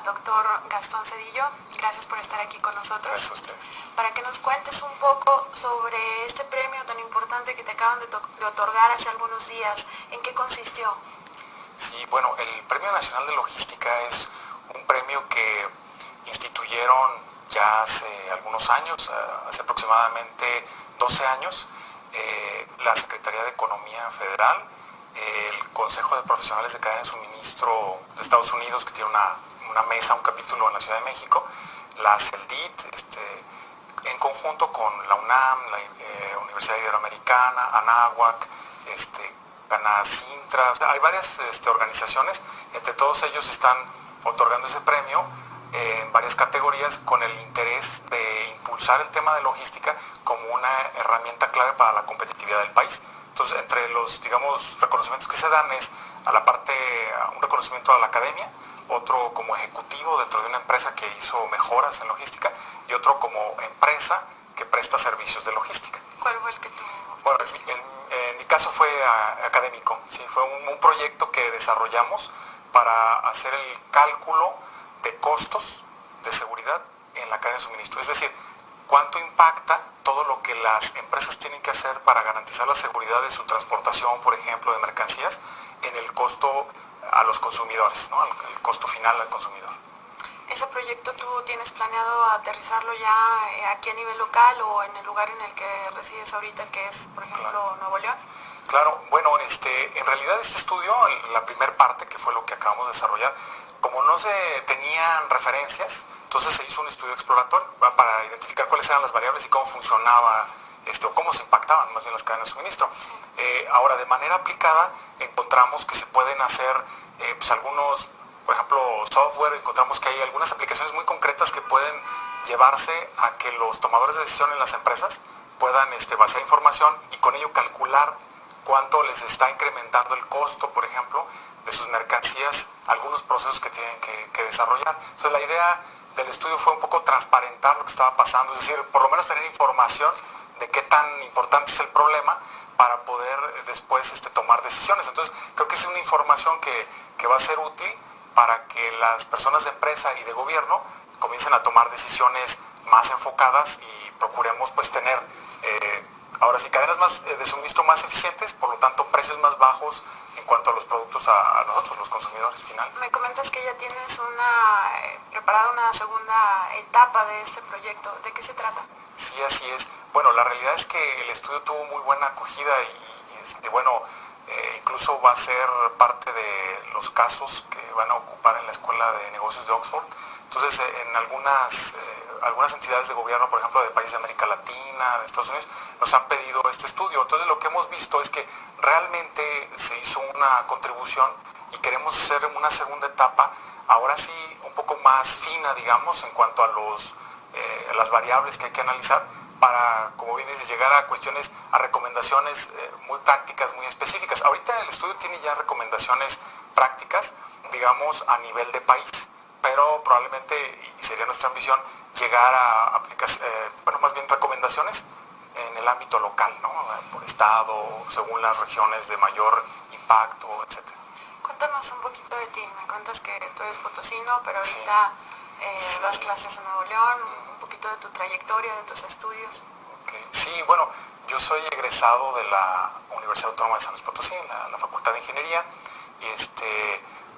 al doctor Gastón Cedillo. Gracias por estar aquí con nosotros. Gracias a ustedes. Para que nos cuentes un poco sobre este premio tan importante que te acaban de otorgar hace algunos días. ¿En qué consistió? Sí, bueno, el Premio Nacional de Logística es un premio que instituyeron ya hace algunos años, hace aproximadamente 12 años, la Secretaría de Economía Federal, el Consejo de Profesionales de Cadena de Suministro de Estados Unidos, que tiene una mesa, un capítulo en la Ciudad de México, la CELDIT, en conjunto con la UNAM, la Universidad Iberoamericana, ANAHUAC, Canacintra. O sea, hay varias organizaciones, entre todos ellos están otorgando ese premio en varias categorías con el interés de impulsar el tema de logística como una herramienta clave para la competitividad del país. Entonces, entre los, reconocimientos que se dan es un reconocimiento a la academia, otro como ejecutivo dentro de una empresa que hizo mejoras en logística y otro como empresa que presta servicios de logística. ¿Cuál fue el que tú? Bueno, en mi caso fue académico, sí, fue un proyecto que desarrollamos para hacer el cálculo de costos de seguridad en la cadena de suministro, es decir, cuánto impacta todo lo que las empresas tienen que hacer para garantizar la seguridad de su transportación, por ejemplo, de mercancías, en el costo a los consumidores, ¿no? El costo final al consumidor. ¿Ese proyecto tú tienes planeado aterrizarlo ya aquí a nivel local o en el lugar en el que resides ahorita, que es, por ejemplo, claro, Nuevo León? Claro, bueno, en realidad este estudio, la primera parte, que fue lo que acabamos de desarrollar, como no se tenían referencias, entonces se hizo un estudio exploratorio para identificar cuáles eran las variables y cómo funcionaba, o cómo se impactaban más bien las cadenas de suministro. Ahora, de manera aplicada, encontramos que se pueden hacer algunos, por ejemplo, software, encontramos que hay algunas aplicaciones muy concretas que pueden llevarse a que los tomadores de decisión en las empresas puedan vaciar información y con ello calcular cuánto les está incrementando el costo, por ejemplo, de sus mercancías, algunos procesos que tienen que desarrollar. Entonces, la idea del estudio fue un poco transparentar lo que estaba pasando, es decir, por lo menos tener información de qué tan importante es el problema para poder después tomar decisiones. Entonces, creo que es una información que va a ser útil para que las personas de empresa y de gobierno comiencen a tomar decisiones más enfocadas y procuremos tener ahora sí cadenas de suministro más eficientes, por lo tanto precios más bajos en cuanto a los productos a nosotros, los consumidores finales. Me comentas que ya tienes preparada una segunda etapa de este proyecto. ¿De qué se trata? Sí, así es. Bueno, la realidad es que el estudio tuvo muy buena acogida y incluso va a ser parte de los casos que van a ocupar en la Escuela de Negocios de Oxford. Entonces, en algunas entidades de gobierno, por ejemplo, de países de América Latina, de Estados Unidos, nos han pedido este estudio. Entonces, lo que hemos visto es que realmente se hizo una contribución y queremos hacer una segunda etapa, ahora sí un poco más fina, digamos, en cuanto a las variables que hay que analizar para, como bien dices, llegar a recomendaciones muy prácticas, muy específicas. Ahorita el estudio tiene ya recomendaciones prácticas, digamos, a nivel de país, pero probablemente, y sería nuestra ambición, llegar a más bien recomendaciones en el ámbito local, ¿no? Por estado, según las regiones de mayor impacto, etc. Cuéntanos un poquito de ti. Me cuentas que tú eres potosino, pero ahorita das clases en Nuevo León, un poquito de tu trayectoria, de tus estudios. Okay. Sí, bueno, yo soy egresado de la Universidad Autónoma de San Luis Potosí, la Facultad de Ingeniería, y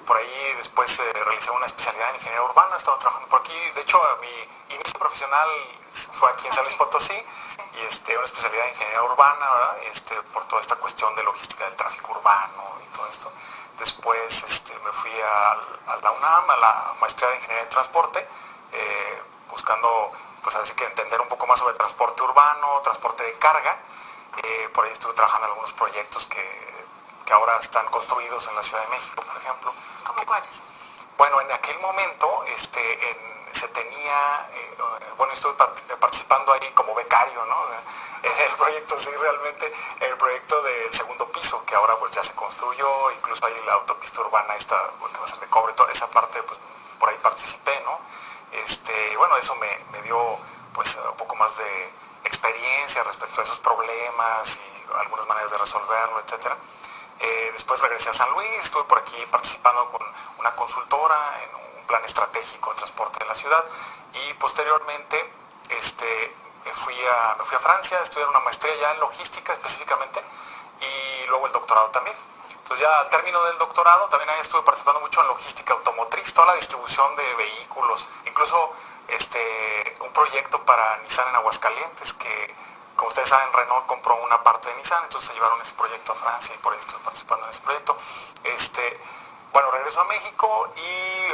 por ahí después realicé una especialidad en ingeniería urbana, estaba trabajando por aquí. De hecho, mi inicio profesional fue aquí en San Luis Potosí, y una especialidad en ingeniería urbana, ¿verdad? Por toda esta cuestión de logística del tráfico urbano y todo esto. Después me fui a la UNAM, a la maestría de ingeniería de transporte, buscando así que entender un poco más sobre transporte urbano, transporte de carga. Por ahí estuve trabajando en algunos proyectos que ahora están construidos en la Ciudad de México, por ejemplo. ¿Cómo cuáles? Bueno, en aquel momento se tenía, estuve participando ahí como becario, ¿no? En el proyecto, sí, realmente, el proyecto del segundo piso, que ahora ya se construyó, incluso hay la autopista urbana esta, que va a ser de cobre, toda esa parte, por ahí participé, ¿no? Eso me dio, un poco más de experiencia respecto a esos problemas y algunas maneras de resolverlo, etcétera. Después regresé a San Luis, estuve por aquí participando con una consultora en un plan estratégico de transporte de la ciudad. Y posteriormente me fui a Francia a estudiar una maestría ya en logística específicamente, y luego el doctorado también. Entonces ya al término del doctorado también ahí estuve participando mucho en logística automotriz, toda la distribución de vehículos, incluso un proyecto para Nissan en Aguascalientes, que como ustedes saben Renault compró una parte de Nissan, entonces se llevaron ese proyecto a Francia y por eso estoy participando en ese proyecto. Bueno, regreso a México y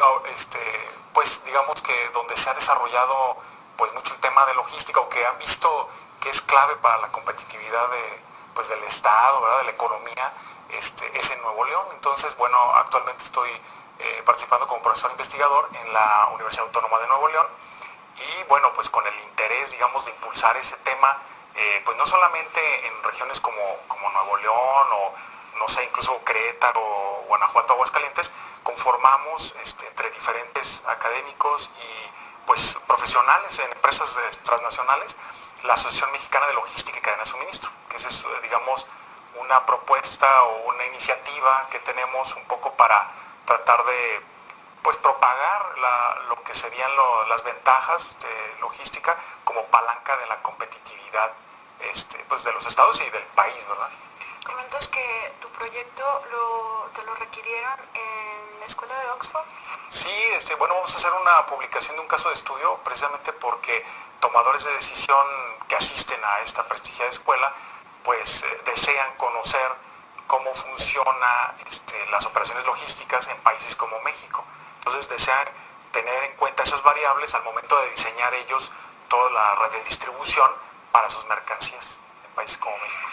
pues digamos que donde se ha desarrollado pues mucho el tema de logística, o que han visto que es clave para la competitividad del Estado, ¿verdad?, de la economía, es en Nuevo León. Entonces, bueno, actualmente estoy participando como profesor investigador en la Universidad Autónoma de Nuevo León, y bueno, pues con el interés, digamos, de impulsar ese tema, pues no solamente en regiones como Nuevo León, o no sé, incluso Querétaro, Guanajuato, Aguascalientes, conformamos entre diferentes académicos y pues profesionales en empresas transnacionales la Asociación Mexicana de Logística y Cadena de Suministro, que es, digamos, una propuesta o una iniciativa que tenemos un poco para tratar de pues propagar lo que serían las ventajas de logística como palanca de la competitividad pues de los estados y del país, ¿verdad? Comentas que tu proyecto te lo requirieron en la escuela de Oxford. Sí, bueno, vamos a hacer una publicación de un caso de estudio precisamente porque tomadores de decisión que asisten a esta prestigiada escuela pues desean conocer cómo funcionan las operaciones logísticas en países como México. Entonces desean tener en cuenta esas variables al momento de diseñar ellos toda la red de distribución para sus mercancías en países como México.